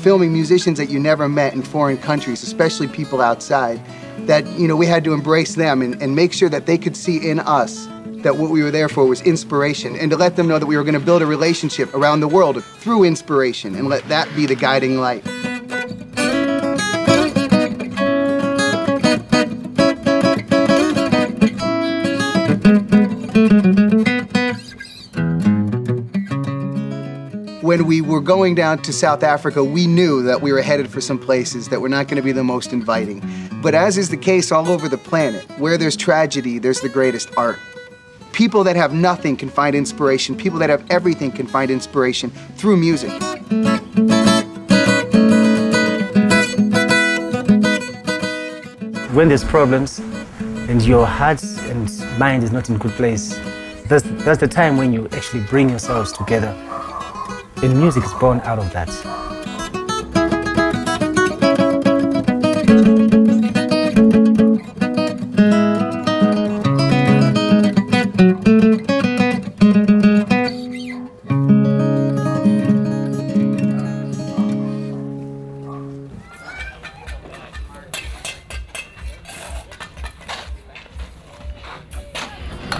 filming musicians that you never met in foreign countries, especially people outside, that, you know, we had to embrace them and make sure that they could see in us that what we were there for was inspiration, and to let them know that we were going to build a relationship around the world through inspiration, and let that be the guiding light. When we were going down to South Africa, we knew that we were headed for some places that were not going to be the most inviting. But as is the case all over the planet, where there's tragedy, there's the greatest art. People that have nothing can find inspiration. People that have everything can find inspiration through music. When there's problems and your heart and mind is not in a good place, that's the time when you actually bring yourselves together. And music is born out of that.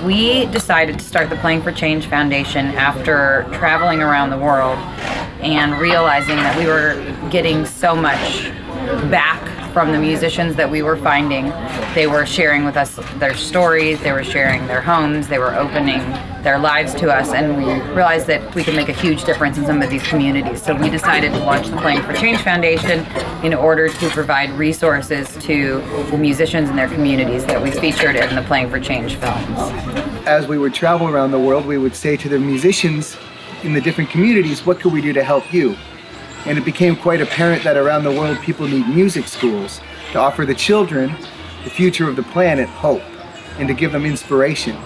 We decided to start the Playing for Change Foundation after traveling around the world and realizing that we were getting so much back from the musicians that we were finding. They were sharing with us their stories, they were sharing their homes, they were opening their lives to us, and we realized that we could make a huge difference in some of these communities. So we decided to launch the Playing for Change Foundation in order to provide resources to the musicians in their communities that we featured in the Playing for Change films. As we would travel around the world, we would say to the musicians in the different communities, what could we do to help you? And it became quite apparent that around the world people need music schools to offer the children, the future of the planet, hope, and to give them inspiration.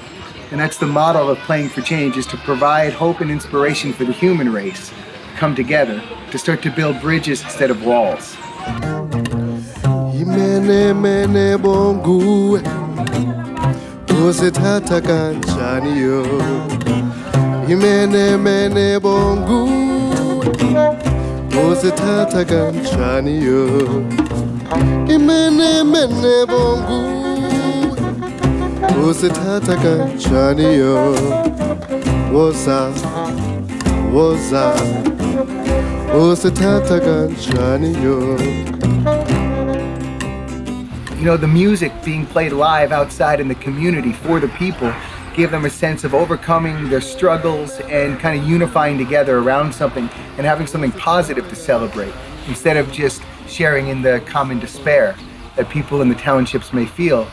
And that's the model of Playing for Change, is to provide hope and inspiration for the human race to come together, to start to build bridges instead of walls. You know, the music being played live outside in the community for the people gave them a sense of overcoming their struggles and kind of unifying together around something and having something positive to celebrate, instead of just sharing in the common despair that people in the townships may feel.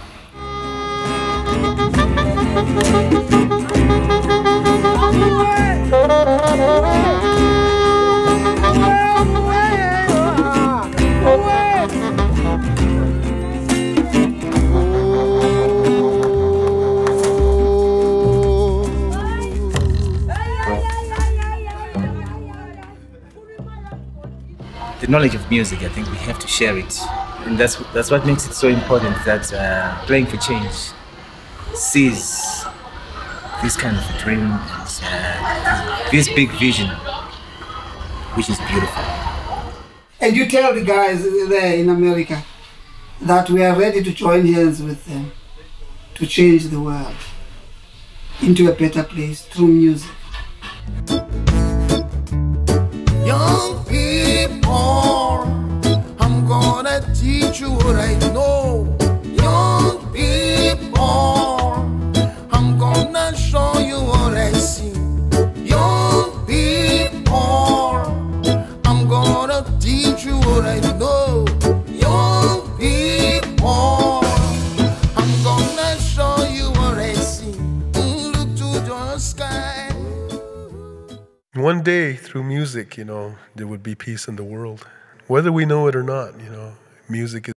The knowledge of music, I think we have to share it. And that's what makes it so important, that Playing for Change sees this kind of dream, this big vision, which is beautiful. And you tell the guys there in America that we are ready to join hands with them to change the world into a better place through music. Young people, I'm gonna teach you what I know. Young people, I'm gonna show you what I see. Young people, I'm gonna teach you what I know. Young people, I'm gonna show you what I see. Look to the sky. One day, through music, you know, there would be peace in the world. Whether we know it or not, you know, music is